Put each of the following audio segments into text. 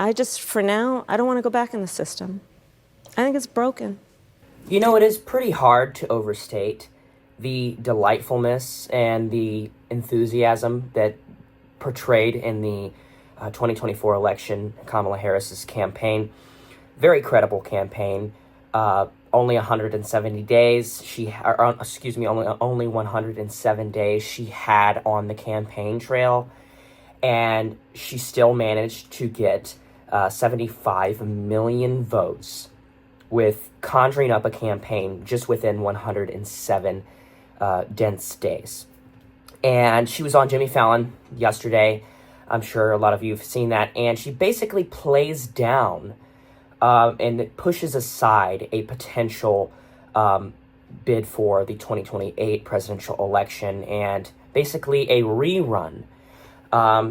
I just, for now, I don't want to go back in the system. I think it's broken. You know, it is pretty hard to overstate the delightfulness and the enthusiasm that portrayed in the 2024 election, Kamala Harris's campaign. Very credible campaign. Only 170 days only 107 days she had on the campaign trail, and she still managed to get 75 million votes with conjuring up a campaign just within 107 dense days. And she was on Jimmy Fallon yesterday. I'm sure a lot of you have seen that. And she basically plays down and pushes aside a potential bid for the 2028 presidential election and basically a rerun.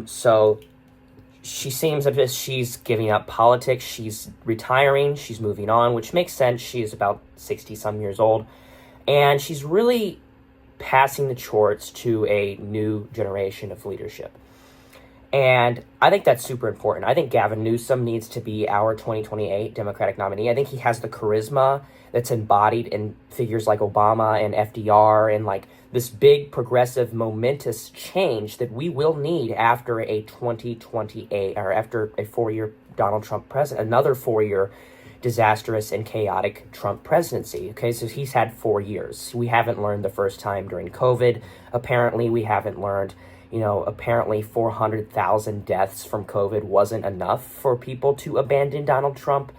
So she seems as if she's giving up politics. She's retiring. She's moving on, which makes sense. She is about 60-some years old. And she's really passing the torch to a new generation of leadership. And I think that's super important. I think Gavin Newsom needs to be our 2028 Democratic nominee. I think he has the charisma that's embodied in figures like Obama and FDR and like this big, progressive, momentous change that we will need after a 2028 or after a 4-year Donald Trump president, another 4-year disastrous and chaotic Trump presidency. Okay, so he's had 4 years. We haven't learned the first time during COVID. Apparently, we haven't learned. Apparently 400,000 deaths from COVID wasn't enough for people to abandon Donald Trump.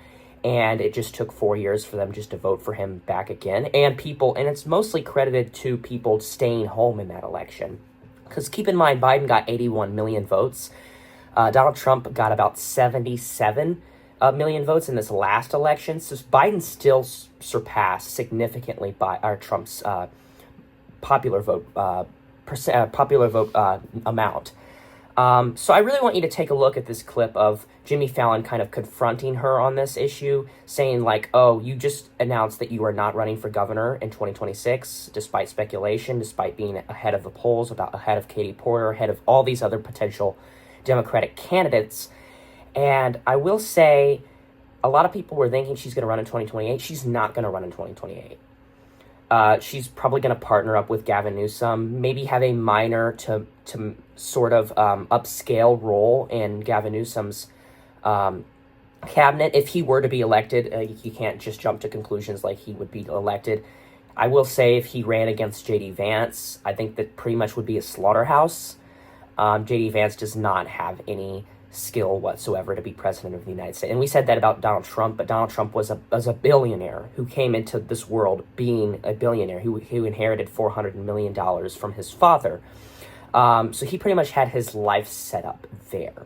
And it just took 4 years for them just to vote for him back again. And it's mostly credited to people staying home in that election. Because keep in mind, Biden got 81 million votes. Donald Trump got about 77 million votes in this last election. So Biden still surpassed significantly by Trump's popular vote amount. So I really want you to take a look at this clip of Jimmy Fallon kind of confronting her on this issue, saying like, oh, you just announced that you are not running for governor in 2026, despite speculation, despite being ahead of the polls, ahead of Katie Porter, ahead of all these other potential Democratic candidates. And I will say, a lot of people were thinking she's going to run in 2028. She's not going to run in 2028. She's probably going to partner up with Gavin Newsom, maybe have a minor to sort of upscale role in Gavin Newsom's cabinet. If he were to be elected, you can't just jump to conclusions like he would be elected. I will say if he ran against J.D. Vance, I think that pretty much would be a slaughterhouse. J.D. Vance does not have any skill whatsoever to be president of the United States. And we said that about Donald Trump, but Donald Trump was a billionaire who came into this world being a billionaire, who inherited $400 million from his father. So he pretty much had his life set up there.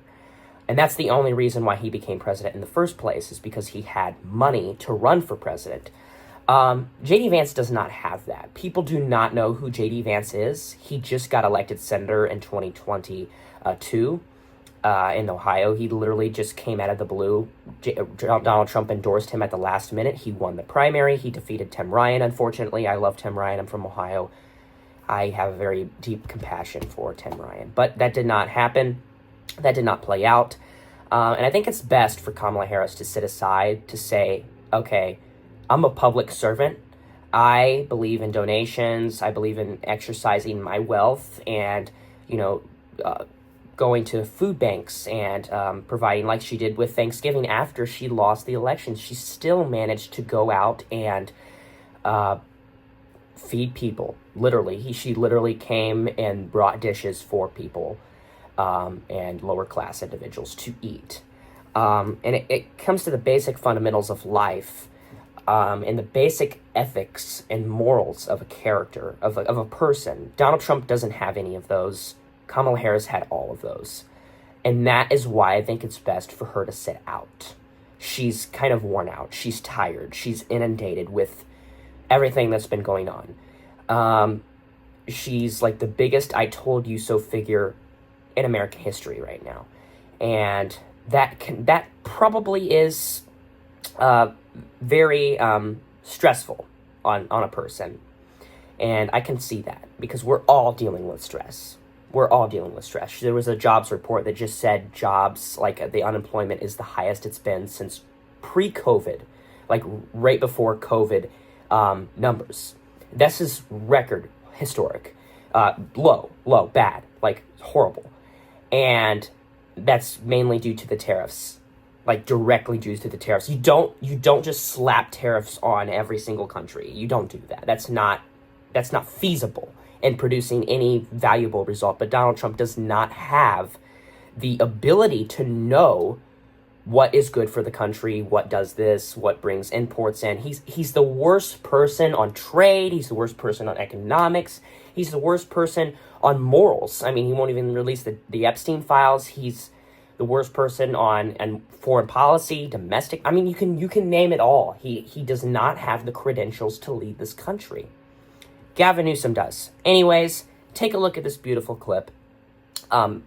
And that's the only reason why he became president in the first place, is because he had money to run for president. J.D. Vance does not have that. People do not know who J.D. Vance is. He just got elected senator in 2022. In Ohio. He literally just came out of the blue. Donald Trump endorsed him at the last minute. He won the primary. He defeated Tim Ryan, unfortunately. I love Tim Ryan. I'm from Ohio. I have a very deep compassion for Tim Ryan. But that did not happen. That did not play out. And I think it's best for Kamala Harris to sit aside to say, okay, I'm a public servant. I believe in donations. I believe in exercising my wealth and, going to food banks and providing, like she did with Thanksgiving after she lost the election. She still managed to go out and feed people, literally. She literally came and brought dishes for people and lower class individuals to eat. And it comes to the basic fundamentals of life and the basic ethics and morals of a character, of a person. Donald Trump doesn't have any of those. Kamala Harris had all of those. And that is why I think it's best for her to sit out. She's kind of worn out. She's tired. She's inundated with everything that's been going on. She's like the biggest I told you so figure in American history right now. And that probably is very stressful on a person. And I can see that because we're all dealing with stress. we're all dealing with stress. There was a jobs report that just said jobs, like the unemployment is the highest it's been since pre-COVID, like right before COVID numbers. This is record historic, low, bad, like horrible. And that's mainly due to the tariffs, like directly due to the tariffs. You don't just slap tariffs on every single country. You don't do that. That's not feasible in producing any valuable result. But Donald Trump does not have the ability to know what is good for the country, what does this, what brings imports in. He's the worst person on trade. He's the worst person on economics. He's the worst person on morals. I mean, he won't even release the Epstein files. He's the worst person on foreign policy, domestic. I mean, you can name it all. He does not have the credentials to lead this country. Gavin Newsom does. Anyways, take a look at this beautiful clip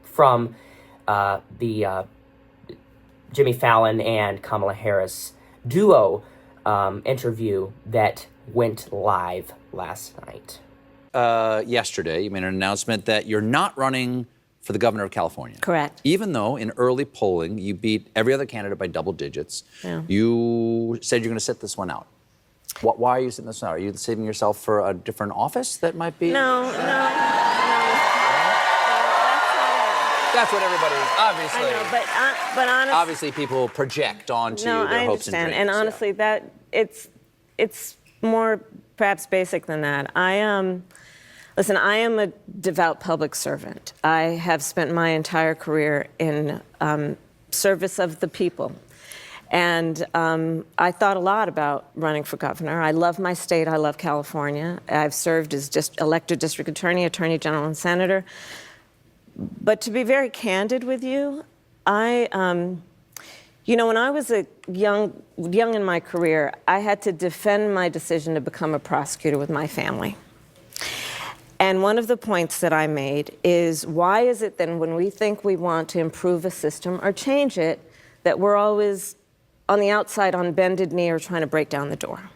from the Jimmy Fallon and Kamala Harris duo interview that went live last night. Yesterday, you made an announcement that you're not running for the governor of California. Correct. Even though in early polling you beat every other candidate by double digits, Yeah. you said you're going to sit this one out. Why are you sitting this one out? Are you saving yourself for a different office that might be? No. That's what everybody obviously. I know, but honestly, obviously, people project onto their hopes and dreams. I understand, and honestly, that it's more perhaps basic than that. Listen, I am a devout public servant. I have spent my entire career in service of the people. And I thought a lot about running for governor. I love my state. I love California. I've served as elected district attorney, attorney general, and senator. But to be very candid with you, when I was young in my career, I had to defend my decision to become a prosecutor with my family. And one of the points that I made is, why is it then when we think we want to improve a system or change it, that we're always on the outside on bended knee or trying to break down the door?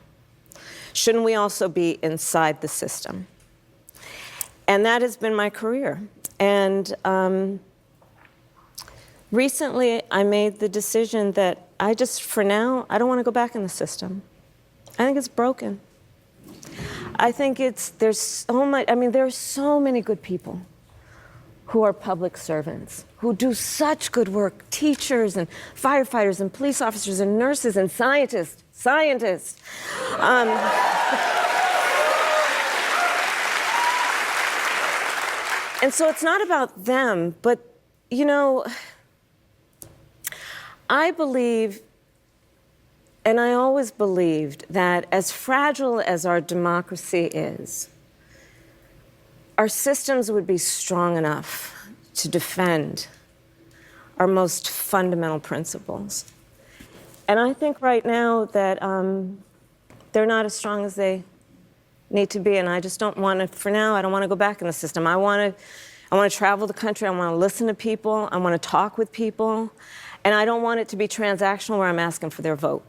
Shouldn't we also be inside the system? And that has been my career. And recently I made the decision that for now, I don't want to go back in the system. I think it's broken. I think there's so much, there are so many good people who are public servants, who do such good work, teachers and firefighters and police officers and nurses and scientists. And so it's not about them, but, I believe, and I always believed, that as fragile as our democracy is, our systems would be strong enough to defend our most fundamental principles. And I think right now that they're not as strong as they need to be, and I just don't want to, for now, I don't want to go back in the system. I want to travel the country, I want to listen to people, I want to talk with people, and I don't want it to be transactional where I'm asking for their vote.